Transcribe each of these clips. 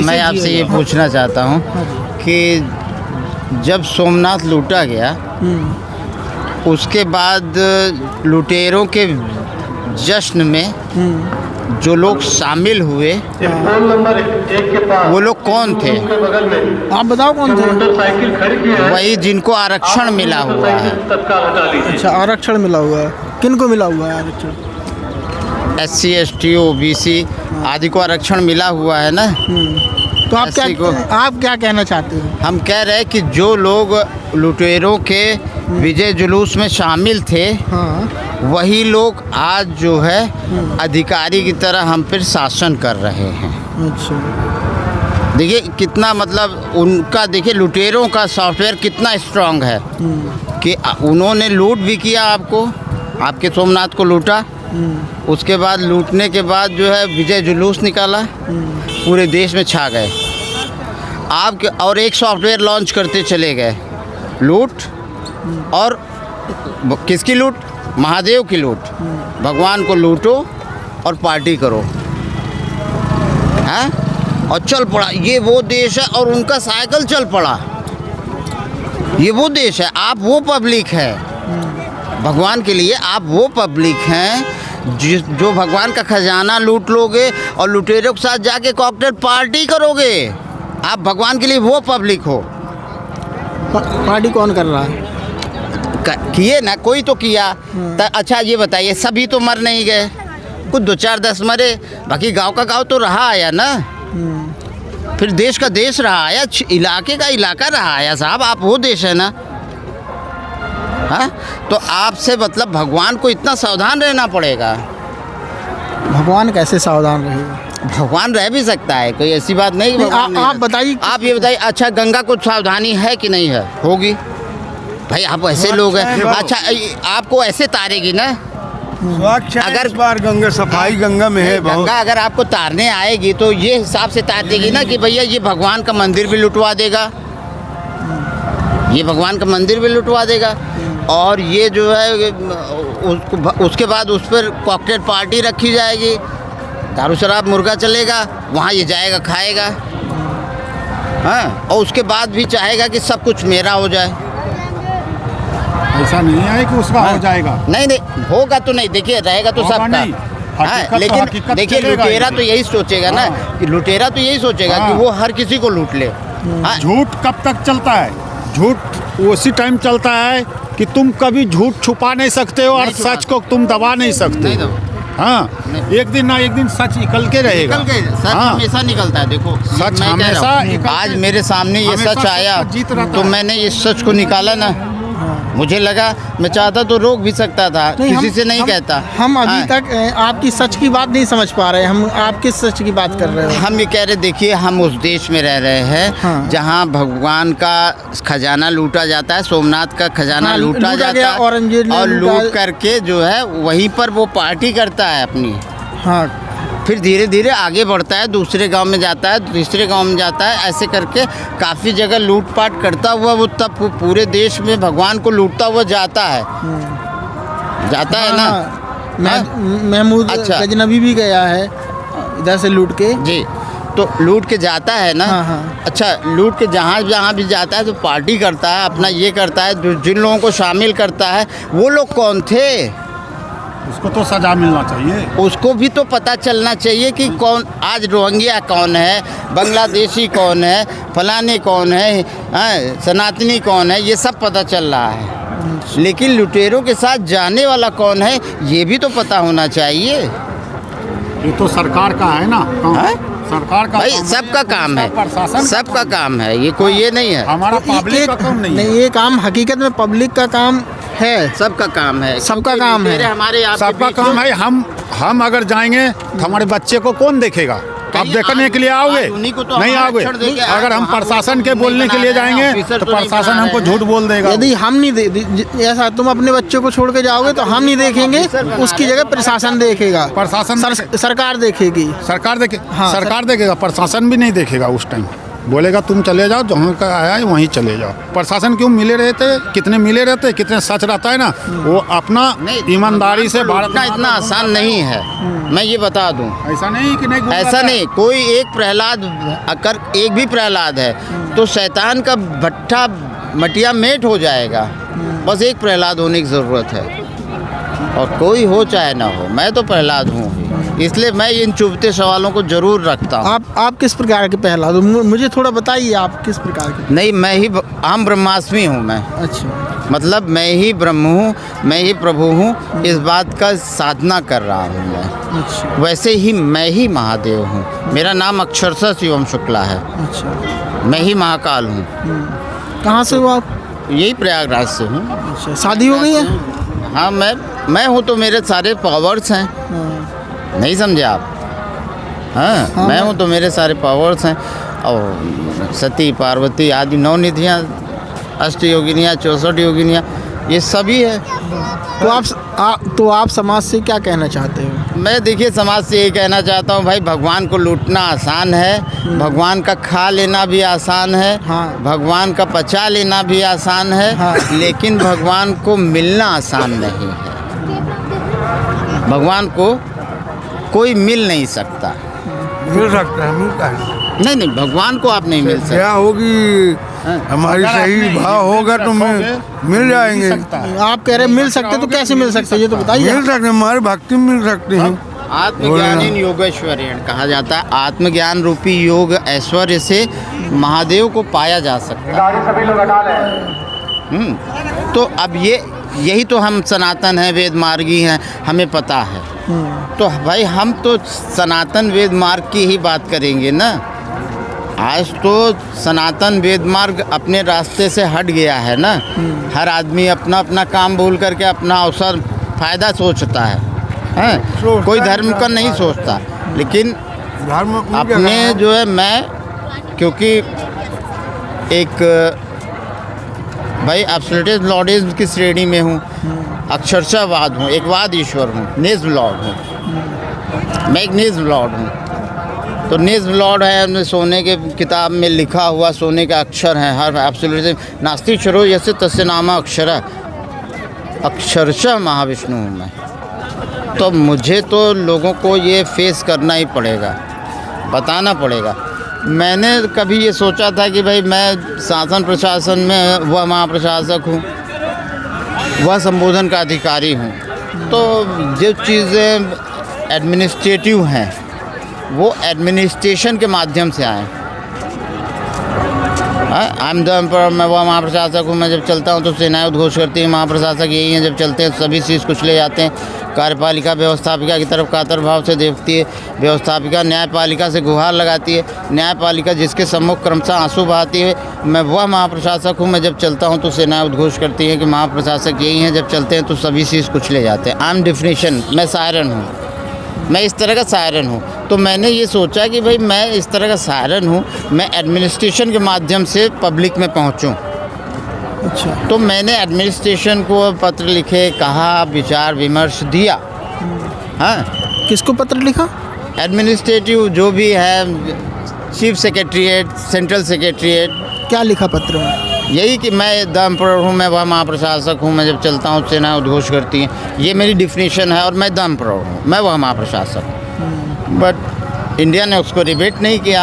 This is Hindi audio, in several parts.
मैं आपसे ये पूछना चाहता हूँ कि जब सोमनाथ लूटा गया उसके बाद लुटेरों के जश्न में जो लोग शामिल हुए वो लोग कौन थे? आप बताओ कौन थे? वही जिनको आरक्षण मिला हुआ है। अच्छा, आरक्षण मिला हुआ है, किन को मिला हुआ है आरक्षण? SC ST OBC आदि को आरक्षण मिला हुआ है ना। तो आप क्या कहना चाहते हैं? हम कह रहे हैं कि जो लोग लुटेरों के विजय जुलूस में शामिल थे, हाँ, वही लोग आज जो है अधिकारी की तरह हम पर शासन कर रहे हैं। अच्छा, देखिए कितना मतलब उनका, देखिए लुटेरों का सॉफ्टवेयर कितना स्ट्रांग है कि उन्होंने लूट भी किया, आपके सोमनाथ को लूटा, उसके बाद लूटने के बाद जो है विजय जुलूस निकाला, पूरे देश में छा गए आपके, और एक सॉफ्टवेयर लॉन्च करते चले गए। लूट और किसकी लूट? महादेव की लूट। भगवान को लूटो और पार्टी करो, हैं? और चल पड़ा। ये वो देश है और उनका साइकिल चल पड़ा। ये वो देश है, आप वो पब्लिक है। भगवान के लिए आप वो पब्लिक हैं जो भगवान का खजाना लूट लोगे और लुटेरों के साथ जाके कॉकटेल पार्टी करोगे। आप भगवान के लिए वो पब्लिक हो। पार्टी कौन कर रहा है? किए ना, कोई तो किया। अच्छा ये बताइए, सभी तो मर नहीं गए, कुछ 2-4-10 मरे, बाकी गांव का गांव तो रहा आया ना, फिर देश का देश रहा आया, इलाके का इलाका रहा आया। साहब आप वो देश है ना। हाँ, तो आपसे मतलब भगवान को इतना सावधान रहना पड़ेगा। भगवान कैसे सावधान रहेगा? भगवान रह भी सकता है, कोई ऐसी बात नहीं। आप बताइए, आप ये बताइए। अच्छा, गंगा को सावधानी है कि नहीं है? होगी भाई, आप ऐसे लोग हैं। अच्छा, आपको ऐसे तारेगी ना अगर बार गंगा सफाई गंगा में है। गंगा अगर आपको तारने आएगी तो ये हिसाब से तार देगी ना कि भैया ये भगवान का मंदिर भी लुटवा देगा, ये भगवान का मंदिर भी लुटवा देगा, और ये जो है उसके बाद उस पर कॉकटेल पार्टी रखी जाएगी, दारू शराब मुर्गा चलेगा, वहाँ ये जाएगा खाएगा, हाँ, और उसके बाद भी चाहेगा कि सब कुछ मेरा हो जाए। ऐसा नहीं है कि उसका हो जाएगा। नहीं होगा तो नहीं, देखिए रहेगा तो सबका। हाँ, लेकिन देखिए लुटेरा तो यही सोचेगा ना, कि लुटेरा तो यही सोचेगा कि वो हर किसी को लूट ले। झूठ कब तक चलता है? झूठ उसी टाइम चलता है कि तुम कभी झूठ छुपा नहीं सकते हो और सच को तुम दबा नहीं सकते। हाँ, एक दिन ना एक दिन सच निकल के रहेगा। सच हमेशा निकलता है। देखो सच हमेशा, आज मेरे सामने ये सच आया तो मैंने ये सच को निकाला ना। मुझे लगा, मैं चाहता तो रोक भी सकता था, किसी से नहीं कहता। हम अभी तक आपकी सच की बात नहीं समझ पा रहे हैं। हम आपके सच की बात कर रहे हैं। हम ये कह रहे, देखिए हम उस देश में रह रहे हैं जहाँ भगवान का खजाना लूटा जाता है, सोमनाथ का खजाना लूटा जाता है, और लूट करके जो है वहीं पर वो पार्टी करता है अपनी। हाँ, फिर धीरे धीरे आगे बढ़ता है, दूसरे गांव में जाता है, तीसरे गांव में जाता है, ऐसे करके काफ़ी जगह लूटपाट करता हुआ वो तब पूरे देश में भगवान को लूटता हुआ जाता है। जाता है ना। महमूद गजनबी भी गया है इधर से लूट के। जी, तो लूट के जाता है ना। अच्छा, लूट के जहाँ भी जाता है तो पार्टी करता है, अपना ये करता है। जिन लोगों को शामिल करता है वो लोग कौन थे? उसको तो सजा मिलना चाहिए। उसको भी तो पता चलना चाहिए कि कौन, आज रोहिंग्या कौन है, बांग्लादेशी कौन है, फलाने कौन है, सनातनी कौन है, ये सब पता चल रहा है। लेकिन लुटेरों के साथ जाने वाला कौन है ये भी तो पता होना चाहिए। ये तो सरकार का है ना। सरकार का भाई सबका काम है, सबका काम है, ये कोई ये नहीं है। हमारा पब्लिक का काम नहीं है। ये काम हकीकत में पब्लिक का काम है, सबका काम है, सबका काम है, हमारे सबका काम है। हम अगर जाएंगे तो हमारे बच्चे को कौन देखेगा? आप देखने के लिए आओगे? नहीं आओगे। अगर हम प्रशासन के बोलने के लिए जाएंगे तो प्रशासन हमको झूठ बोल देगा। यदि हम नहीं ऐसा तुम अपने बच्चे को छोड़ के जाओगे तो हम नहीं देखेंगे, उसकी जगह प्रशासन देखेगा, प्रशासन सरकार देखेगी। सरकार देखेगा, प्रशासन भी नहीं देखेगा उस टाइम। बोलेगा तुम चले जाओ, जहाँ का आया है वहीं चले जाओ। प्रशासन क्यों मिले रहते, कितने मिले रहते, कितने सच रहता है ना, वो अपना ईमानदारी से भारत इतना आसान नहीं है, मैं ये बता दूं। ऐसा नहीं कि नहीं, ऐसा नहीं, कोई एक प्रहलाद, अगर एक भी प्रहलाद है तो शैतान का भट्ठा मटिया मेट हो जाएगा। बस एक प्रहलाद होने की ज़रूरत है, और कोई हो चाहे ना हो, मैं तो प्रहलाद हूँ, इसलिए मैं इन चुभते सवालों को जरूर रखता हूँ। आप किस प्रकार के प्रहलाद हो? मुझे थोड़ा बताइए, आप किस प्रकार के? नहीं, मैं ही अहम ब्रह्मास्मि हूँ मैं, अच्छा, मतलब मैं ही ब्रह्म हूँ, मैं ही प्रभु हूँ, इस बात का साधना कर रहा हूँ मैं। अच्छा, वैसे ही मैं ही महादेव हूँ, मेरा नाम अक्षरशः शिवम शुक्ला है, अच्छा। मैं ही महाकाल हूँ। कहाँ से हो आप? यही प्रयागराज से हूँ। अच्छा, शादी हो गई है? हाँ, मैं हूँ तो मेरे सारे पावर्स हैं, नहीं समझे आप? हाँ, मैं हूँ तो मेरे सारे पावर्स हैं, और सती पार्वती आदि 9 निधियाँ, अष्ट योगिनियाँ, 64 योगिनियाँ, ये सभी है। तो आप समाज से क्या कहना चाहते हो? मैं देखिए समाज से ये कहना चाहता हूँ, भाई भगवान को लूटना आसान है, भगवान का खा लेना भी आसान है, हाँ। भगवान का पचा लेना भी आसान है, हाँ। लेकिन भगवान को मिलना आसान नहीं है। भगवान को कोई मिल नहीं सकता। मिल सकता है, मिलता है। नहीं, भगवान को आप नहीं मिल सकते। क्या होगी हमारी सही भाव होगा तो मिल जाएंगे। आप कह रहे मिल सकते, तो कैसे मिल सकते, ये तो बताइए। मिल सकते, हमारी भक्ति मिल सकती है। आत्मज्ञान योगेश्वरेण कहा जाता है, आत्मज्ञान रूपी योग ऐश्वर्य से महादेव को पाया जा सकता है। तो अब यही तो हम सनातन हैं, वेद मार्गी हैं, हमें पता है। तो भाई हम तो सनातन वेद मार्ग की ही बात करेंगे ना। आज तो सनातन वेद मार्ग अपने रास्ते से हट गया है ना। हर आदमी अपना अपना काम भूल करके अपना अवसर फ़ायदा सोचता है, हैं? कोई धर्म का नहीं सोचता, लेकिन अपने जो है, मैं क्योंकि एक भाई एब्सोल्यूटिस्ट लॉर्डिज्म की श्रेणी में हूँ, अक्षरशः वाद हूँ, एक वाद ईश्वर हूँ, निज़्म लॉर्ड हूँ, मैं एक निज़्म लॉर्ड हूँ। तो निज़्म लॉर्ड है, सोने के किताब में लिखा हुआ सोने का अक्षर है, हर एब्सोल्यूटिज्म नास्ति क्षरो यस्य तस्य नाम अक्षर, अक्षरशः महाविष्णु हूँ मैं। तो मुझे तो लोगों को ये फेस करना ही पड़ेगा, बताना पड़ेगा। मैंने कभी ये सोचा था कि भाई मैं शासन प्रशासन में वह महाप्रशासक हूँ, वह संबोधन का अधिकारी हूँ, तो जो चीज़ें एडमिनिस्ट्रेटिव हैं वो एडमिनिस्ट्रेशन के माध्यम से आए। आई एम द एम्परर, मैं वह महाप्रशासक हूँ, मैं जब चलता हूँ तो सेनाएं उद्घोष करती हैं, महाप्रशासक यही हैं, जब चलते हैं सभी शीश कुचले जाते हैं। कार्यपालिका व्यवस्थापिका की तरफ कातर भाव से देखती है, व्यवस्थापिका न्यायपालिका से गुहार लगाती है, न्यायपालिका जिसके सम्मुख क्रमशः आंसू बहाती है। मैं वह महाप्रशासक हूँ, मैं जब चलता हूँ तो सेनाएं उद्घोष करती हैं कि महाप्रशासक यही हैं, जब चलते हैं तो सभी शीश कुचले जाते हैं। आई एम डेफिनेशन, मैं सायरन हूँ, मैं इस तरह का सायरन हूँ। तो मैंने ये सोचा कि भाई मैं इस तरह का सायरन हूँ, मैं एडमिनिस्ट्रेशन के माध्यम से पब्लिक में पहुँचूँ। अच्छा, तो मैंने एडमिनिस्ट्रेशन को पत्र लिखे, कहा, विचार विमर्श दिया। हाँ, किसको पत्र लिखा? एडमिनिस्ट्रेटिव जो भी है, चीफ सेक्रेटरीट, सेंट्रल सेक्रेटरीट। क्या लिखा पत्र में? यही कि मैं द एम्परर हूँ, मैं वह महाप्रशासक हूँ, मैं जब चलता हूँ सेना उद्घोष करती हैं, ये मेरी डिफिनीशन है, और मैं द एम्परर हूँ, मैं वह महाप्रशासक हूँ। बट इंडिया ने उसको रिबेट नहीं किया।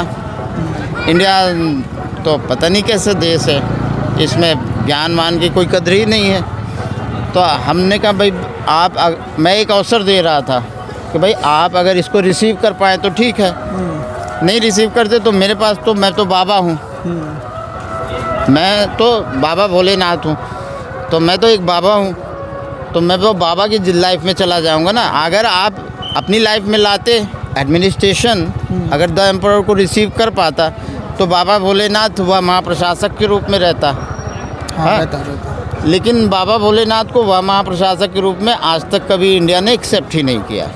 इंडिया तो पता नहीं कैसे देश है, इसमें ज्ञान मान की कोई कदर ही नहीं है। तो हमने कहा भाई मैं एक अवसर दे रहा था कि भाई आप अगर इसको रिसीव कर पाएँ तो ठीक है, नहीं रिसीव करते तो मेरे पास तो, मैं तो बाबा हूँ, मैं तो बाबा भोलेनाथ हूँ, तो मैं तो एक बाबा हूँ, तो मैं तो बाबा की लाइफ में चला जाऊँगा ना। अगर आप अपनी लाइफ में लाते एडमिनिस्ट्रेशन, अगर द एम्परर को रिसीव कर पाता तो बाबा भोलेनाथ वह महाप्रशासक के रूप में रहता। हाँ, रहता। लेकिन बाबा भोलेनाथ को वह महाप्रशासक के रूप में आज तक कभी इंडिया ने एक्सेप्ट ही नहीं किया।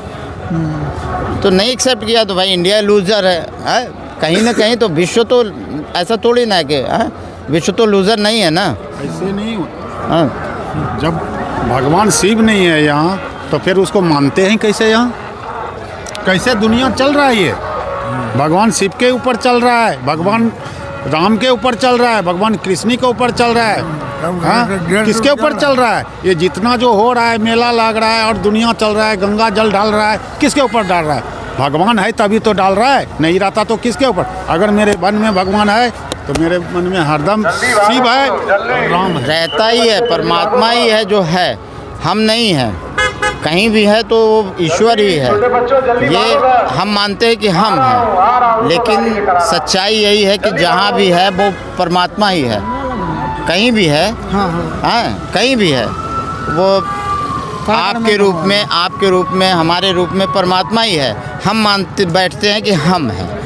तो नहीं एक्सेप्ट किया तो भाई इंडिया लूज़र है। कहीं ना कहीं तो विश्व तो ऐसा थोड़ी ना है कि विश्व तो लूज़र नहीं है ना। ऐसे नहीं होता। जब भगवान शिव नहीं है यहाँ तो फिर उसको मानते हैं कैसे? यहाँ कैसे दुनिया चल रहा है? ये भगवान शिव के ऊपर चल रहा है, भगवान राम के ऊपर चल रहा है, भगवान कृष्ण के ऊपर चल रहा है। हाँ? किसके ऊपर चल रहा है? ये जितना जो हो रहा है, मेला लग रहा है और दुनिया चल रहा है, गंगा जल डाल रहा है, किसके ऊपर डाल रहा है? भगवान है तभी तो डाल रहा है, नहीं रहता तो किसके ऊपर? अगर मेरे मन में भगवान है तो मेरे मन में हरदम शिव है और राम है। रहता ही है, परमात्मा ही है जो है, हम नहीं हैं। कहीं भी है तो वो ईश्वर ही है। ये हम मानते हैं कि हम हैं, लेकिन सच्चाई यही है कि जहाँ भी है वो परमात्मा ही है। कहीं भी है, हाँ कहीं भी है वो आपके रूप में हमारे रूप में परमात्मा ही है। हम मानते बैठते हैं कि हम हैं,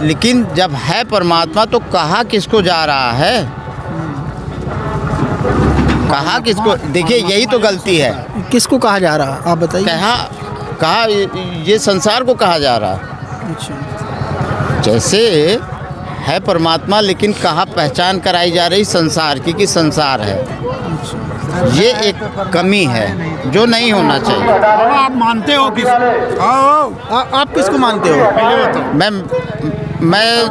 लेकिन जब है परमात्मा तो कहा किसको जा रहा है? कहा किसको? देखिए यही तो गलती है। किसको कहा जा रहा है आप बताइए। कहा ये संसार को कहा जा रहा है। अच्छा, जैसे है परमात्मा, लेकिन कहा पहचान कराई जा रही संसार की कि संसार है। ये एक कमी है जो नहीं होना चाहिए। बाबा आप मानते हो किसको? आप किसको मानते हो? पहले बताओ। मैं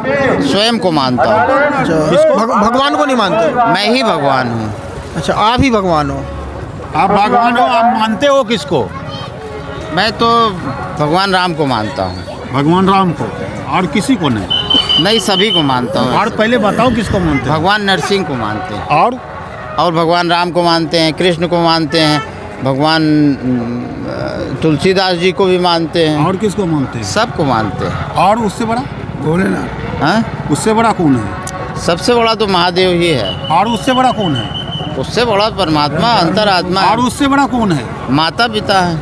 स्वयं को मानता हूँ। अच्छा, भगवान को नहीं मानते? मैं ही भगवान हूँ। अच्छा, आप ही भगवान हो। आप भगवान हो, आप मानते हो किसको? मैं तो भगवान राम को मानता हूँ। भगवान राम को, और किसी को नहीं? नहीं, सभी को मानता हूँ। और पहले बताओ किसको मानते हो? भगवान नरसिंह को मानते हैं, और भगवान राम को मानते हैं, कृष्ण को मानते हैं, भगवान तुलसीदास जी को भी मानते हैं। और किसको मानते हैं? सबको मानते हैं। और उससे बड़ा? भोलेनाथ। हाँ, उससे बड़ा कौन है? सबसे बड़ा तो महादेव ही है। और उससे बड़ा कौन है? उससे बड़ा परमात्मा अंतरात्मा और है। उससे बड़ा कौन है? माता पिता है।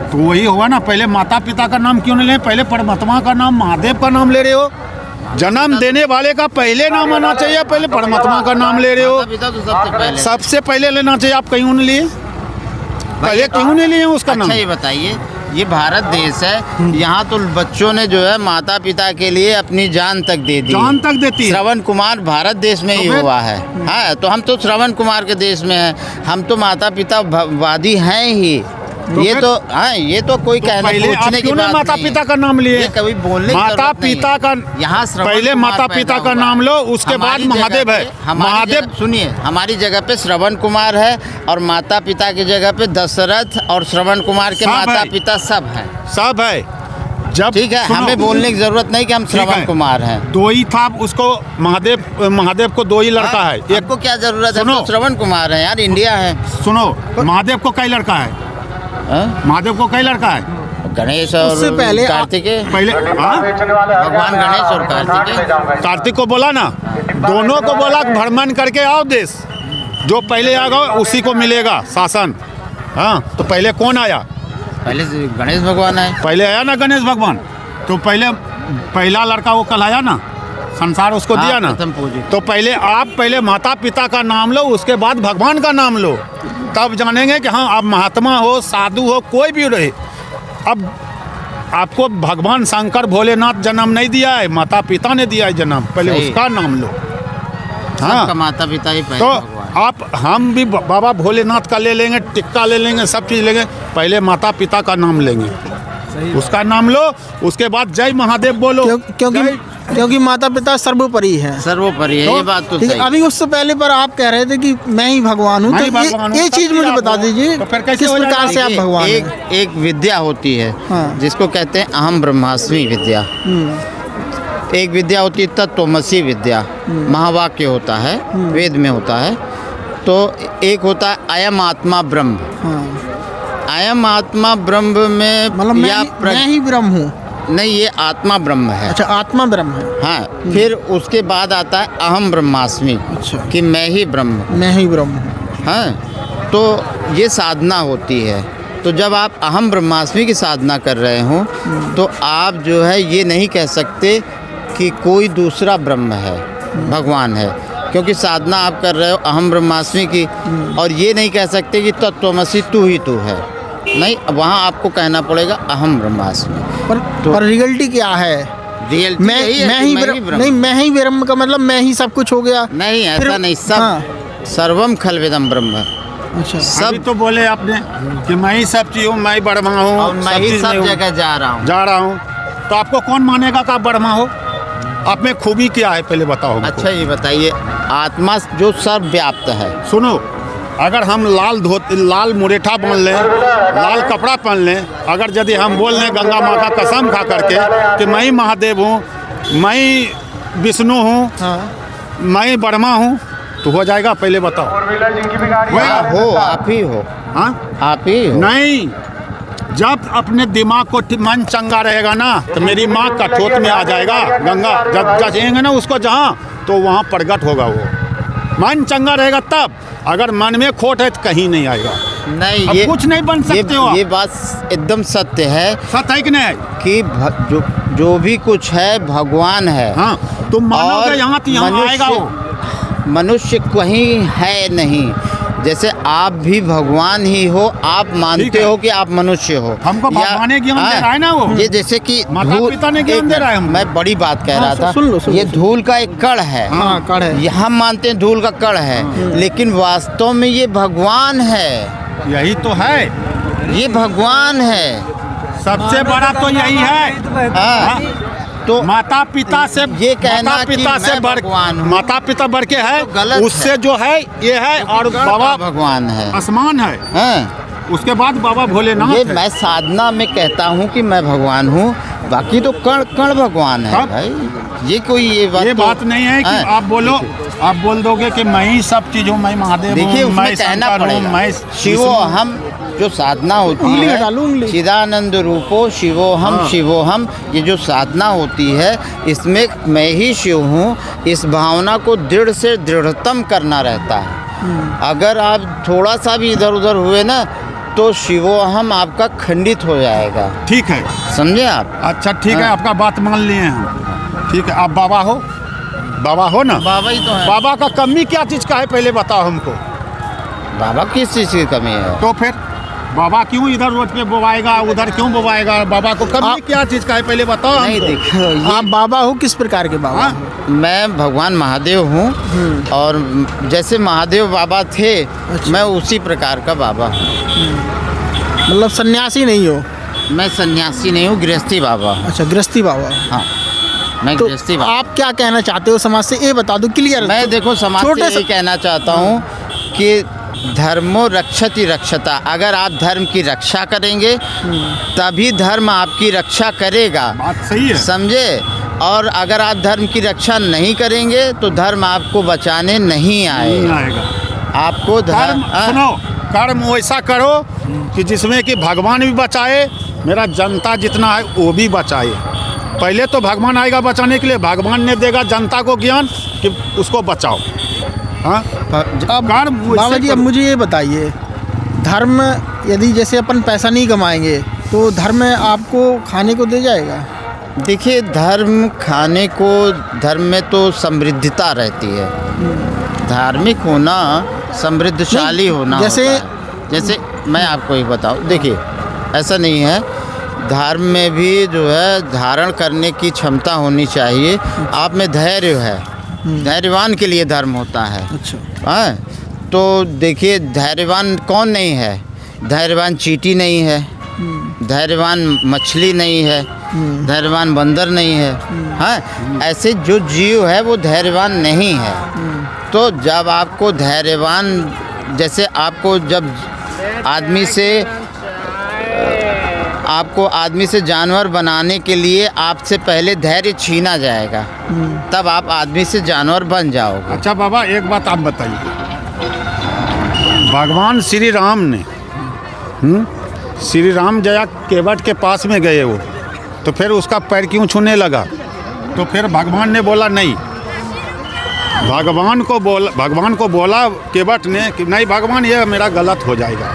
तो वही होगा ना। पहले माता पिता का नाम क्यों नहीं ले? पहले परमात्मा का नाम, महादेव का नाम ले रहे हो। जन्म देने वाले का पहले नाम आना चाहिए, पहले परमात्मा का नाम ले रहे हो। माता पिता तो सबसे पहले। सबसे पहले लेना चाहिए। आप क्यों नहीं लिए? पहले क्यों नहीं लिए उसका नाम? अच्छा ये बताइए, ये भारत देश है, यहाँ तो बच्चों ने जो है माता पिता के लिए अपनी जान तक दे दी। जान तक देती है। श्रवण कुमार भारत देश में ही फिर? हुआ है। हाँ, तो हम तो श्रवण कुमार के देश में हैं। हम तो माता पिता वादी हैं ही। ये फिर? तो हाँ, ये तो कोई कहना पहले आप पूछने की क्यों बात नहीं माता नहीं है। पिता का नाम लिए? ये कभी बोलने की माता जरूरत नहीं पिता है। का यहाँ श्रवण पहले कुमार माता पैदा पिता का हुआ। नाम लो, उसके बाद हमारी महादेव जगह है। पे- हमारी महादेव जगह- सुनिए, हमारी जगह पे श्रवण कुमार है और माता पिता की जगह पे दशरथ और श्रवण कुमार के सब माता है। पिता सब हैं। सब है। जब ठीक है, सुनो, हमें बोलने की जरूरत नहीं कि हम ठीक श्रवण है। कुमार हैं। दो ही था उसको, महादेव को दो ही लड़का है। एक आपको क्या जरूरत है? सुनो। तो श्रवण कुमार है यार, इंडिया है। सुनो, महादेव को कई लड़का है? हाँ? महादेव को कई लड़का है? गणेश और उससे पहले कार्तिकेय। पहले हाँ? भगवान गणेश और कार्तिकेय। कार्तिक को बोला ना, दोनों को बोला भ्रमण करके आओ देश। जो पहले आएगा उसी को मिलेगा शासन। हाँ, तो पहले कौन आया? पहले से गणेश भगवान है। पहले आया ना गणेश भगवान। तो पहला लड़का वो कल आया ना, संसार उसको हाँ, दिया ना। प्रथम पूज्य। तो पहले माता पिता का नाम लो, उसके बाद भगवान का नाम लो, तब जानेंगे कि हाँ आप महात्मा हो, साधु हो, कोई भी रहे। अब आपको भगवान शंकर भोलेनाथ जन्म नहीं दिया है, माता पिता ने दिया है जन्म। पहले सही। उसका नाम लो। सबका माता पिता ही पहले तो भगवान। हम भी बाबा भोलेनाथ का ले लेंगे, टिक्का ले लेंगे, सब चीज़ लेंगे। पहले माता पिता का नाम लेंगे, उसका नाम लो, उसके बाद जय महादेव बोलो। क्योंकि माता पिता सर्वोपरि है। सर्वोपरि है, ये बात तो ठीक है, सही। अभी उससे पहले पर आप कह रहे थे कि मैं ही भगवान हूँ, मैं ही तो भगवान हूँ, ये तब चीज भी मुझे आप बता हो। दीजिए तो फिर कैसे किस हो जाएगा? प्रकार से आप देखिए, भगवान हैं? एक विद्या होती है हाँ। जिसको कहते हैं अहम ब्रह्मास्मि विद्या। एक विद्या होती है तत्त्वमसि विद्या, महावाक्य होता है, वेद में होता है। तो एक होता है अयम आत्मा ब्रह्म। हाँ। अयम आत्मा ब्रह्म में मतलब मैं ही ब्रह्म हूँ। नहीं, ये आत्मा ब्रह्म है। अच्छा, आत्मा ब्रह्म है। हाँ, फिर उसके बाद आता है अहम ब्रह्मास्मि, अच्छा। कि मैं ही ब्रह्म हूँ। मैं ही ब्रह्म हूँ। हाँ, तो ये साधना होती है। तो जब आप अहम ब्रह्मास्मि की साधना कर रहे हो तो आप जो है ये नहीं कह सकते कि कोई दूसरा ब्रह्म है, भगवान है, क्योंकि साधना आप कर रहे हो अहम ब्रह्मास्मि की। और ये नहीं कह सकते कि तत्त्वमसि तू ही तू है। नहीं, वहाँ आपको कहना पड़ेगा अहम ब्रह्मास्मि। पर रियलिटी क्या है? रियलिटी मैं यही है मैं कि ही मैं ब्रह्म नहीं, मैं ही ब्रह्म का मतलब मैं ही सब कुछ हो गया। नहीं, ऐसा फिर- नहीं, सब हाँ। सर्वम खलविदम ब्रह्म। अच्छा, अभी सब तो बोले आपने कि मैं ही सब चीज हूँ, मैं ही ब्रह्मा हूँ, और मैं ही चीज़ सब हूँ। जगह जा रहा हूँ। जा रहा हूँ। तो आपको कौन मानेगा कि आप ब्रह्मा हो? आप में खूबी क्या है पहले बताओ हमको। अच्छा ये बताइए, आत्मा जो सर्वव्याप्त है, सुनो, अगर हम लाल मुरेठा बांध लें, लाल कपड़ा पहन लें, अगर यदि हम बोल लें गंगा माँ का कसम खा करके कि मैं ही महादेव हूँ, मैं ही विष्णु हूँ, मैं ही ब्रह्मा हूँ, तो हो जाएगा? पहले बताओ। हो आप ही हो, हाँ, आप ही हो। नहीं, जब अपने दिमाग को मन चंगा रहेगा ना तो मेरी माँ का ठोत में आ जाएगा गंगा। जब जाएंगे ना उसको जहाँ, तो वहाँ प्रगट होगा वो। मन चंगा रहेगा तब, अगर मन में खोट है तो कहीं नहीं आएगा। नहीं, अब ये कुछ नहीं बन सकते हो आप। ये बात एकदम सत्य है सत्य है कि नहीं? कि जो भी कुछ है भगवान है। हाँ, तुम मानोगे यहाँ तो यहाँ आएगा वो। मनुष्य कहीं है नहीं। जैसे आप भी भगवान ही हो, आप मानते हो कि आप मनुष्य हो। हमको भगवान ने ज्ञान दे रहा है ना वो। ये जैसे कि माता पिता ने ज्ञान दे रहा है हमको। मैं बड़ी बात कह रहा था, सुन लो, ये धूल का एक कण है। हाँ, कण है। ये हम मानते हैं धूल का कण है, लेकिन वास्तव में ये भगवान है। यही तो है, ये भगवान है। सबसे बड़ा तो यही है। हाँ, तो माता पिता से, ये कहना माता पिता कि से मैं बढ़, भगवान हूँ, माता पिता बढ़ के है, तो गलत उससे है। जो है ये है, और बाबा भगवान है। आसमान है, हाँ, उसके बाद बाबा भोलेनाथ ये है। मैं साधना में कहता हूँ कि मैं भगवान हूँ, बाकी तो कण कण भगवान है कब? भाई। ये कोई ये बात तो, नहीं है कि हाँ, आप बोलो, आप बोल दोगे कि मैं ही सब चीज हूँ, मैं महादेव देखिए हूँ, मैं उसमें कहना शंकर हूँ, पड़ेगा मैं शिवो हम, जो साधना होती उंगली हटा लो, है उंगली। चिदानंद रूपो शिवो हम, हाँ। शिवो हम, ये जो साधना होती है इसमें मैं ही शिव हूँ, इस भावना को दृढ़ से दृढ़तम करना रहता है। अगर आप थोड़ा सा भी इधर उधर हुए ना तो शिवो हम आपका खंडित हो जाएगा। ठीक है। समझे आप? अच्छा ठीक है, हाँ। आपका बात मान लिए हम। ठीक है, आप बाबा हो, बाबा हो ना? बाबा ही तो है। बाबा का कमी क्या चीज का है पहले बताओ हमको। बाबा किस चीज़ की कमी है? तो फिर बाबा क्यों इधर रोड पे बोवाएगा, उधर क्यों बोवाएगा? बाबा को कमी क्या चीज का है पहले बताओ नहीं हमको। देखो, ये आप बाबा हो, किस प्रकार के बाबा? हाँ? मैं भगवान महादेव हूँ, और जैसे महादेव बाबा थे मैं उसी प्रकार का बाबा हूँ। मतलब सन्यासी नहीं हो? मैं सन्यासी नहीं हूँ, गृहस्थी बाबा हूँ। अच्छा, गृहस्थी बाबा। हाँ, मैं तो गृहस्थी बाबा। आप क्या कहना चाहते हो समाज से, ये बता दो क्लियर। मैं देखो समाज से यही कहना चाहता हूँ कि धर्मो रक्षति रक्षता। अगर आप धर्म की रक्षा करेंगे तभी धर्म आपकी रक्षा करेगा। बात सही है। समझे? और अगर आप धर्म की रक्षा नहीं करेंगे तो धर्म आपको बचाने नहीं नहीं आएगा। आएगा। आपको कर्म सुनो, कर्म वैसा करो कि जिसमें कि भगवान भी बचाए, मेरा जनता जितना है वो भी बचाए। पहले तो भगवान आएगा बचाने के लिए, भगवान ने देगा जनता को ज्ञान कि उसको बचाओ। हाँ, अब कर्म वैसे बाबा जी, अब करो। मुझे ये बताइए, धर्म यदि जैसे अपन पैसा नहीं कमाएंगे तो धर्म आपको खाने को दे जाएगा? देखिए, धर्म खाने को, धर्म में तो समृद्धता रहती है। धार्मिक होना समृद्धशाली होना जैसे- होता है। जैसे मैं आपको एक बताऊं, देखिए ऐसा नहीं है, धर्म में भी जो है धारण करने की क्षमता होनी चाहिए। आप में धैर्य है, धैर्यवान के लिए धर्म होता है। अच्छा। हाँ, तो देखिए धैर्यवान कौन नहीं है? धैर्यवान चींटी नहीं है, धैर्यवान मछली नहीं है, धैर्यवान बंदर नहीं है। हाँ, ऐसे जो जीव है वो धैर्यवान नहीं है। तो जब आपको धैर्यवान, जैसे आपको जब आदमी से जानवर बनाने के लिए आपसे पहले धैर्य छीना जाएगा, तब आप आदमी से जानवर बन जाओगे। अच्छा बाबा, एक बात आप बताइए, भगवान श्री राम ने श्री राम जया केवट के पास में गए वो, तो फिर उसका पैर क्यों छूने लगा? तो फिर भगवान ने बोला नहीं, भगवान को बोला केवट ने कि नहीं भगवान, ये मेरा गलत हो जाएगा।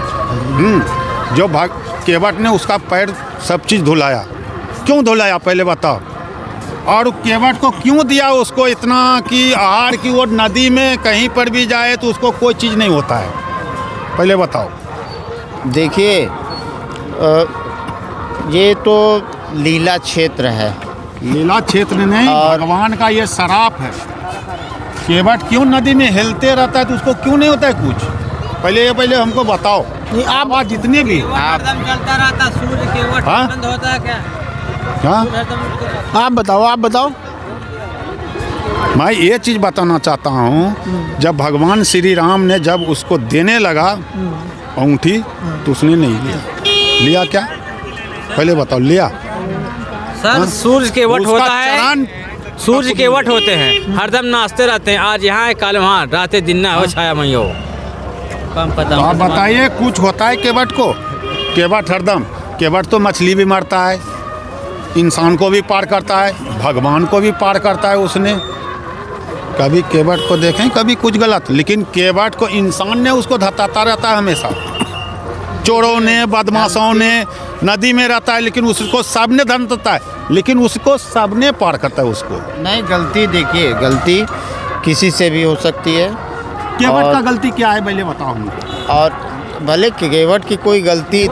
जो केवट ने उसका पैर सब चीज़ धुलाया। क्यों धुलाया पहले बताओ? और केवट को क्यों दिया उसको इतना कि आहार की वो नदी में कहीं पर भी जाए तो उसको कोई चीज़ नहीं होता है? पहले बताओ। देखिए, ये तो लीला क्षेत्र है। लीला क्षेत्र नहीं, भगवान का ये शराप है। केवट क्यों नदी में हिलते रहता है तो उसको क्यों नहीं होता है कुछ? पहले हमको बताओ। नहीं, आप जितने भी हरदम चलता रहता, सूर्य केवट हाँ? बंद होता है क्या? हाँ, हरदम आप बताओ। मैं ये चीज़ बताना चाहता हूँ, जब भगवान श्री राम ने जब उसको देने लगा अंगूठी तो उसने नहीं लिया। लिया क्या? पहले बताओ, लिया? सर सूरज के वट उसका होता है, चरण सूरज के वट होते हैं, हरदम नाचते रहते हैं, आज यहाँ है कल वहाँ, रातें दिन ना हो छाया मई हो। कम पता तो आप बताइए, कुछ होता है केवट को? केवट हरदम, केवट तो मछली भी मारता है, इंसान को भी पार करता है, भगवान को भी पार करता है उसने। कभी केवट को देखें कभी कुछ गलत, लेकिन केवट को इंसान ने उसको धताता रहता है हमेशा। चोरों ने, बदमाशों ने, नदी में रहता है लेकिन उसको सबने धमकाता है, लेकिन उसको सबने पार करता है उसको। नहीं, गलती देखिए, गलती किसी से भी हो सकती है। केवट और- का गलती क्या है पहले बताओ हमको। और भले केवट की कोई गलती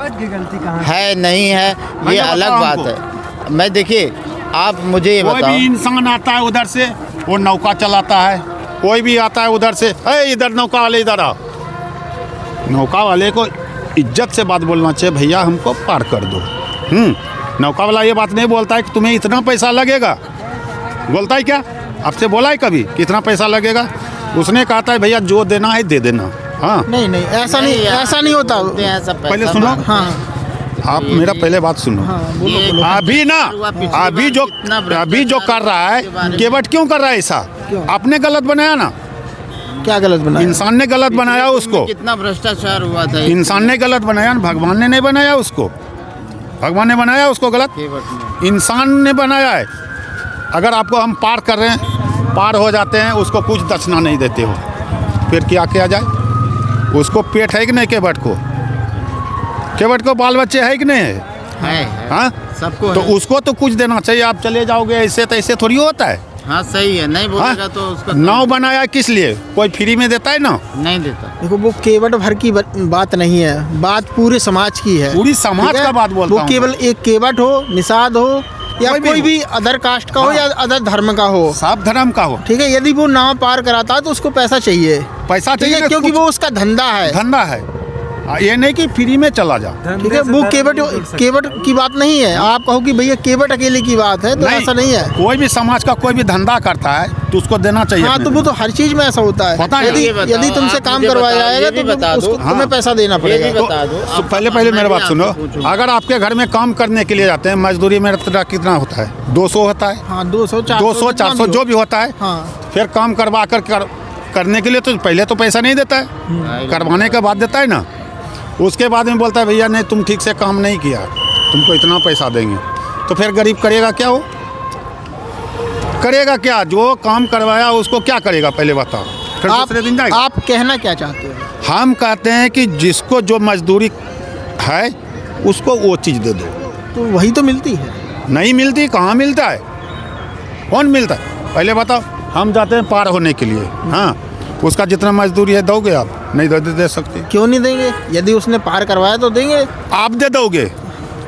है नहीं है, ये भैया अलग बताओ बात हमको। है। मैं देखिए, आप मुझे ये कोई बताओ, भी इंसान आता है उधर से, वो नौका चलाता है, कोई भी आता है उधर से, इधर नौका वाले इधर आओ। नौका वाले को इज्जत से बात बोलना चाहिए, भैया हमको पार कर दो। नौका वाला ये बात नहीं बोलता है कि तुम्हें इतना पैसा लगेगा, बोलता है क्या? आपसे बोला है कभी कितना पैसा लगेगा? उसने कहा था भैया जो देना है दे देना। हाँ, नहीं नहीं, ऐसा नहीं होता। बोलते हैं सब पैसा पहले सुनो। मांगते हाँ हैं। आप मेरा पहले बात सुनो। हाँ, बोलो ये बोलो। अभी ना, अभी जो कर रहा है केवट, क्यों कर रहा है ऐसा? आपने गलत बनाया ना, क्या गलत बनाया? इंसान ने गलत बनाया उसको, कितना भ्रष्टाचार हुआ था इंसान ने गलत बनाया, भगवान ने नहीं बनाया उसको। भगवान ने बनाया उसको गलत, केवट में। इंसान ने बनाया है। अगर आपको हम पार कर रहे हैं, पार हो जाते हैं, उसको कुछ दक्षिणा नहीं देते हो, फिर क्या किया जाए? उसको पेट है कि नहीं केवट को? केवट को बाल बच्चे है कि नहीं है? है। हाँ, सबको तो है। उसको तो कुछ देना चाहिए। आप चले जाओगे ऐसे तो ऐसे थोड़ी होता है। हाँ सही है, नहीं बोलेगा हाँ? तो उसका नाव बनाया किस लिए? कोई फ्री में देता है ना? नहीं देता। देखो, वो केवट भर की बात नहीं है, बात पूरे समाज की है। पूरी समाज ठीक है? का बात बोलता वो हूँ। केवल एक केवट हो, निषाद हो, या कोई भी कोई हो। भी अदर कास्ट का हो हाँ। या अदर धर्म का हो, सब धर्म का हो, ठीक है, यदि वो नाव पार कराता है तो उसको पैसा चाहिए। पैसा ठीक चाहिए है, ना, क्योंकि कुछ वो उसका धंधा है। धंधा है। ये नहीं कि फ्री में चला जा। ठीक है, वो केवट की बात नहीं है। आप कहो कि भैया केवट अकेले की बात है, तो ऐसा नहीं है। कोई भी समाज का कोई भी धंधा करता है तो उसको देना चाहिए। हाँ, तो वो तो हर चीज में ऐसा होता है। पता है। यदि ये बताओ, यदि तुमसे आप काम मुझे करवाया बताओ, जाएगा ये भी तो बता दो। तुम्हें हाँ। पैसा देना ये पड़ेगा। भी बता दो। तो अब पहले मैं मेरी बात भी सुनो। आपसे पूछूं। अगर आपके घर में काम करने के लिए जाते हैं, मजदूरी में कितना होता है? 200 होता है, हाँ, 200 200 400 जो भी होता है। हाँ। फिर काम करवा करने के लिए तो पहले तो पैसा नहीं देता है, करवाने के बाद देता है ना। उसके बाद में बोलता है भैया नहीं तुम ठीक से काम नहीं किया, तुमको इतना पैसा देंगे। तो फिर गरीब करेगा क्या? वो करेगा क्या? जो काम करवाया उसको क्या करेगा पहले बताओ, फिर दूसरे दिन जाएगा। आप कहना क्या चाहते हो? हम कहते हैं कि जिसको जो मजदूरी है उसको वो चीज़ दे दो। तो वही तो मिलती है। नहीं मिलती, कहाँ मिलता है? कौन मिलता है पहले बताओ। हम जाते हैं पार होने के लिए, हाँ, उसका जितना मजदूरी है दोगे आप? नहीं दे सकते। क्यों नहीं देंगे? यदि उसने पार करवाया तो देंगे। आप दे दोगे,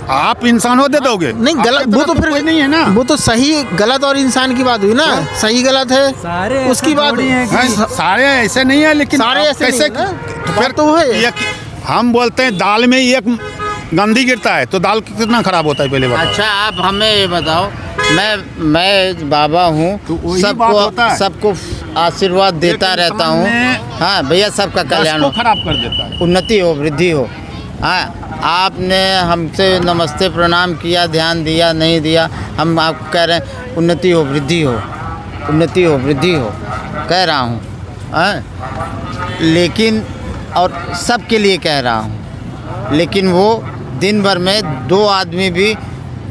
आप इंसान हो, दे दोगे। नहीं, गलत आपके वो तरफ तो फिर कोई नहीं है ना। वो तो सही गलत और इंसान की बात हुई ना। सही गलत है सारे उसकी ऐसा बात। थोड़ी है हैं? सारे ऐसे नहीं है, लेकिन सारे आप ऐसे नहीं कैसे है ना। तो बात तो है। हम बोलते हैं दाल में एक गंदी गिरता है तो दाल कितना खराब होता है पहले बताओ। अच्छा, आप हमें ये बताओ, मैं बाबा हूँ, तो वही बात होता है। सबको आशीर्वाद देता एक रहता इंसान हूँ। ने हाँ भैया, सबका कल्याण को हो, खराब कर देता है। उन्नति हो, वृद्धि हो। हाँ, आपने हमसे नमस्ते प्रणाम किया, ध्यान दिया नहीं दिया, हम आपको कह रहे हैं उन्नति हो, वृद्धि हो, उन्नति हो, वृद्धि हो, कह रहा हूँ। हाँ, लेकिन और सबके लिए कह रहा हूँ, लेकिन वो दिन भर में 2 आदमी भी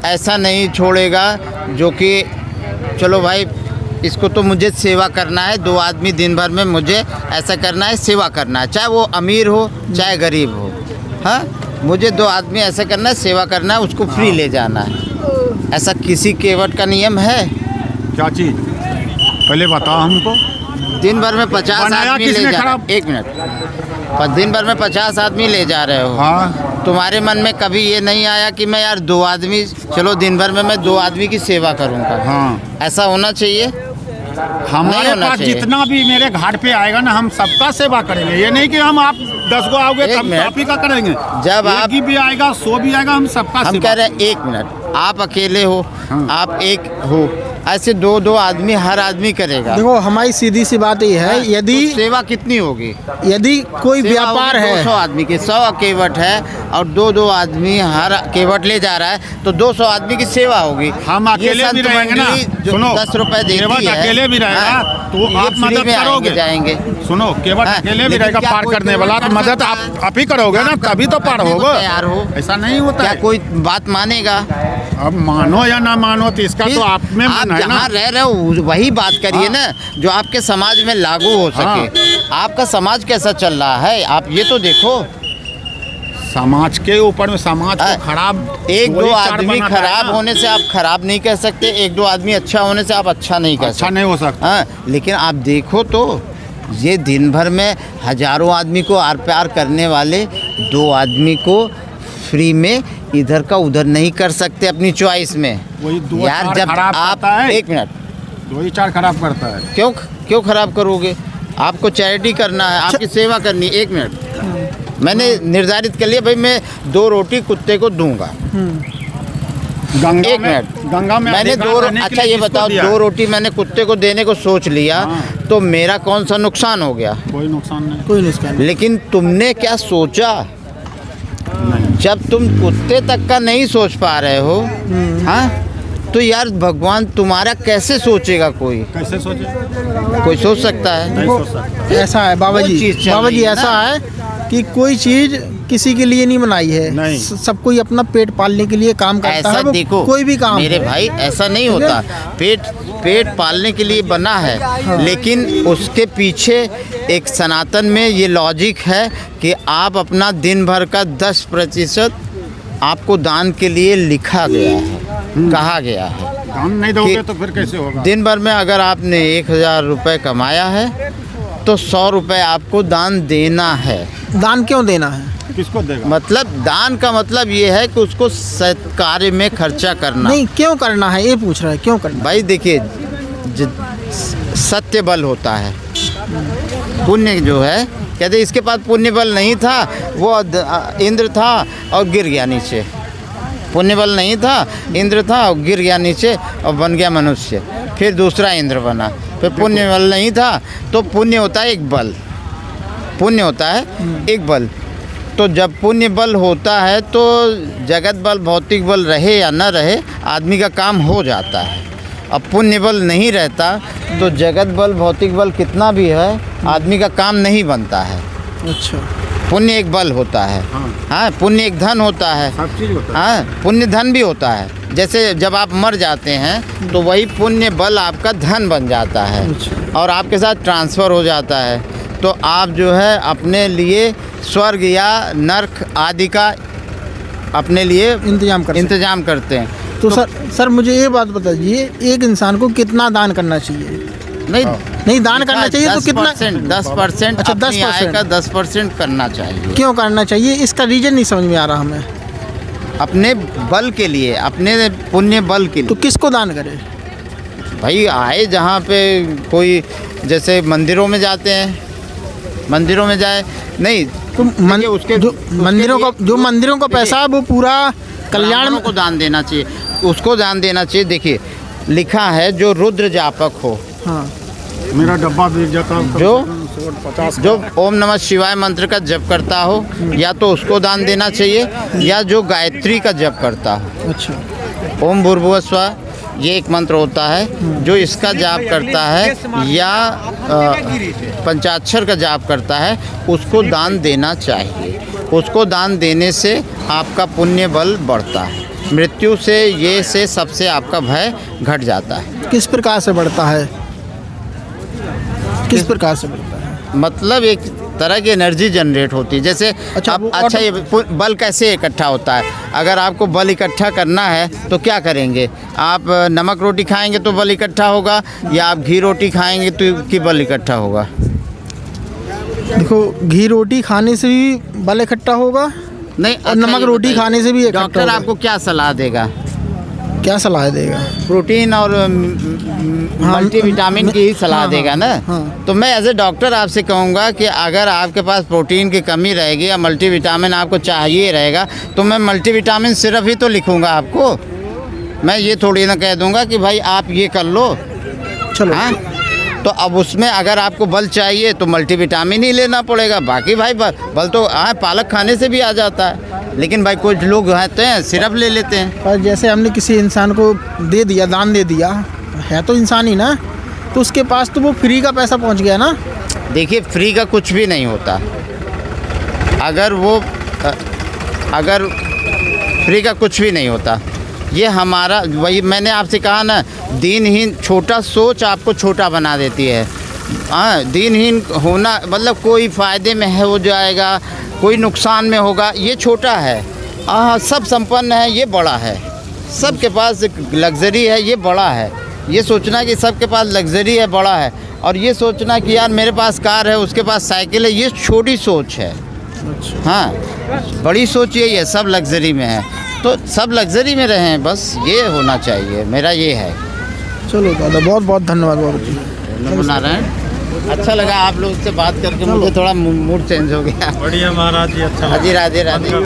ऐसा नहीं छोड़ेगा जो कि चलो भाई इसको तो मुझे सेवा करना है, 2 आदमी दिन भर में मुझे ऐसा करना है, सेवा करना है, चाहे वो अमीर हो चाहे गरीब हो। हाँ, मुझे 2 आदमी ऐसा करना है, सेवा करना है, उसको फ्री ले जाना है। ऐसा किसी केवट का नियम है? क्या चीज़ पहले बताओ हमको। दिन भर में 50 बनाया आदमी ले किसने जा खराब? एक मिनट, पर दिन भर में 50 आदमी ले जा रहे हो। हाँ, तुम्हारे मन में कभी ये नहीं आया कि मैं यार 2 आदमी, चलो दिन भर में मैं 2 आदमी की सेवा करूँगा? हाँ, ऐसा होना चाहिए। हमारे होना पास चाहिए। जितना भी मेरे घाट पे आएगा ना, हम सबका सेवा करेंगे। ये नहीं कि हम आप 10 को आओगे एक तब मिनट। आप ही का करेंगे। जब आप- एक भी आएगा 100 भी आएगा, हम सबका हम सेवा कह रहे हैं 1 मिनट, आप अकेले हो, हाँ। आप एक हो, ऐसे दो दो आदमी हर आदमी करेगा। देखो हमारी सीधी सी बात ये है, यदि तो सेवा कितनी होगी? यदि कोई व्यापार है 200 आदमी की 100 केवट है और दो दो आदमी हर केवट ले जा रहा है तो 200 आदमी की सेवा होगी। हम अकेले भी रहेंगे ना, सुनो 10 रुपए देती केवट है, अकेले भी रहेगा हाँ, तो ये आप फ्री मदद में आएंगे, करोगे, जाएंगे। सुनो केवट हाँ, अकेले भी लेकिन रहेगा क्या पार कोई करने केवट वाला, तो कर मदद सकता आप ही करोगे ना, क्या तभी तो पार करने को होगा। तैयार हो? ऐसा नहीं होता क्या है। कोई बात मानेगा? अब मानो या ना मानो तो इसका तो आप में आप मन है ना। जहाँ रह रहे हो वही बात करिए ना जो आपके समाज में लागू हो सके। आपका समाज कैसा चल रहा है आप ये तो देखो। समाज के ऊपर में समाज को खराब एक दो वही चार आदमी बनाता है खराब ना। होने से आप खराब नहीं कह सकते, एक दो आदमी अच्छा होने से आप अच्छा नहीं कह अच्छा सकते। नहीं हो सकता। हाँ, लेकिन आप देखो तो ये दिन भर में हजारों आदमी को आर पार करने वाले दो आदमी को फ्री में इधर का उधर नहीं कर सकते अपनी चॉइस में। वही दो यार चार जब खराब आप करता है। एक मिनट, दो ही चार खराब करता है। क्यों खराब करोगे? आपको चैरिटी करना है, आपकी सेवा करनी है। एक मिनट, मैंने निर्धारित कर लिया भाई मैं 2 रोटी कुत्ते को दूंगा। गंगा एक में मिनट, गंगा में मैंने अधिकार 2 रहने के अच्छा लिए ये किसको बताओ दिया? 2 रोटी मैंने कुत्ते को देने को सोच लिया तो मेरा कौन सा नुकसान हो गया? कोई नुकसान नहीं। कोई नुकसान नहीं। लेकिन तुमने क्या सोचा? जब तुम कुत्ते तक का नहीं सोच पा रहे हो, हाँ, तो यार भगवान तुम्हारा कैसे सोचेगा? कोई कैसे सोचे? कोई सोच सकता है? नहीं सोच सकता। ऐसा है बाबा वो जी, चीज़ चल बाबा रही जी है ऐसा ना। है कि कोई चीज किसी के लिए नहीं बनाई है। नहीं। सब कोई अपना पेट पालने के लिए काम करता ऐसा है। वो देखो कोई भी काम मेरे हो। भाई ऐसा नहीं होता। पेट पालने के लिए बना है, लेकिन उसके पीछे एक सनातन में ये लॉजिक है कि आप अपना दिन भर का 10% आपको दान के लिए लिखा गया है, कहा गया है। दान नहीं दोगे कि तो फिर कैसे होगा? दिन भर में अगर आपने 1000 रुपये कमाया है तो 100 रुपये आपको दान देना है। दान क्यों देना है? किसको देगा? मतलब दान का मतलब ये है कि उसको सत्कार्य में खर्चा करना। नहीं, क्यों करना है ये पूछ रहा है, क्यों करना? भाई देखिए सत्य बल होता है। पुण्य जो है कहते इसके पास पुण्य बल नहीं था, वो इंद्र था और गिर गया नीचे। पुण्य बल नहीं था, इंद्र था और गिर गया नीचे और बन गया मनुष्य। फिर दूसरा इंद्र बना। फिर पुण्य बल नहीं था तो पुण्य होता है एक बल, पुण्य होता है एक बल। तो जब पुण्य बल होता है तो जगत बल भौतिक बल रहे या न रहे आदमी का काम हो जाता है। अब पुण्य बल नहीं रहता तो जगत बल भौतिक बल कितना भी है आदमी का काम नहीं बनता है। अच्छा, पुण्य एक बल होता है। हाँ, पुण्य एक धन होता है। सब चीज होता है। हाँ, पुण्य धन भी होता है। जैसे जब आप मर जाते हैं तो वही पुण्य बल आपका धन बन जाता है और आपके साथ ट्रांसफ़र हो जाता है। तो आप जो है अपने लिए स्वर्ग या नरक आदि का अपने लिए इंतजाम करते हैं। तो सर मुझे ये बात बताइए, एक इंसान को कितना दान करना चाहिए? नहीं दान करना चाहिए तो कितना? 10%। अच्छा, अपनी आय 10% का 10% करना चाहिए। क्यों करना चाहिए? इसका रीजन नहीं समझ में आ रहा हमें। अपने बल के लिए, अपने पुण्य बल के तो लिए। किसको दान करे? भाई आए जहाँ पे कोई जैसे मंदिरों में जाते हैं, मंदिरों में जाए नहीं तो मंदिरों का पैसा वो पूरा कल्याण को दान देना चाहिए, उसको दान देना चाहिए। देखिए लिखा है जो रुद्र जापक हो, हाँ, मेरा डब्बा बिक जाता जो ओम नमः शिवाय मंत्र का जप करता हो या तो उसको दान देना चाहिए या जो गायत्री का जप करता हो। अच्छा, ओम भूर्भुवः स्वः ये एक मंत्र होता है, जो इसका जाप करता है या पंचाक्षर का जाप करता है उसको दान देना चाहिए। उसको दान देने से आपका पुण्य बल बढ़ता है, मृत्यु से ये से सबसे आपका भय घट जाता है। किस प्रकार से बढ़ता है? किस प्रकार से बढ़ता है? मतलब एक तरह की एनर्जी जनरेट होती है। जैसे अच्छा ये बल कैसे इकट्ठा होता है? अगर आपको बल इकट्ठा करना है तो क्या करेंगे? आप नमक रोटी खाएंगे तो बल इकट्ठा होगा या आप घी रोटी खाएंगे तो कि बल इकट्ठा होगा? देखो, घी रोटी खाने से भी बल इकट्ठा होगा नहीं, और नमक रोटी खाने से भी इकट्ठा डॉक्टर होगा। आपको क्या सलाह देगा? क्या सलाह देगा? प्रोटीन और मल्टीविटामिन की ही सलाह हाँ, देगा ना। हाँ। तो मैं एज ए डॉक्टर आपसे कहूँगा कि अगर आपके पास प्रोटीन की कमी रहेगी या मल्टीविटामिन आपको चाहिए रहेगा तो मैं मल्टीविटामिन सिरप ही तो लिखूँगा आपको। मैं ये थोड़ी ना कह दूंगा कि भाई आप ये कर लो। चलो हाँ, तो अब उसमें अगर आपको बल चाहिए तो मल्टीविटामिन ही लेना पड़ेगा। बाकी भाई बल तो हाँ पालक खाने से भी आ जाता है, लेकिन भाई कुछ लोग रहते हैं सिरप ले लेते हैं। पर जैसे हमने किसी इंसान को दे दिया, दान दे दिया, है तो इंसान ही ना, तो उसके पास तो वो फ्री का पैसा पहुंच गया ना। देखिए फ्री का कुछ भी नहीं होता। अगर फ्री का कुछ भी नहीं होता। ये हमारा वही मैंने आपसे कहा ना, दीनहीन छोटा सोच आपको छोटा बना देती है। हाँ, दीनहीन होना मतलब कोई फ़ायदे में है हो जाएगा, कोई नुकसान में होगा, ये छोटा है। हाँ, सब संपन्न है, ये बड़ा है। सबके पास लग्जरी है, ये बड़ा है। ये सोचना कि सबके पास लग्जरी है, बड़ा है, और ये सोचना कि यार मेरे पास कार है, उसके पास साइकिल है, ये छोटी सोच है। हाँ, बड़ी सोच यही है, सब लग्जरी में है, तो सब लग्जरी में रहें, बस ये होना चाहिए, मेरा ये है। चलो दादा, बहुत बहुत धन्यवाद बाबू जी। नमो नारायण। अच्छा लगा आप लोग से बात करके, मुझे थोड़ा मूड चेंज हो गया। बढ़िया महाराज जी, अच्छा हाजी राधे राधे।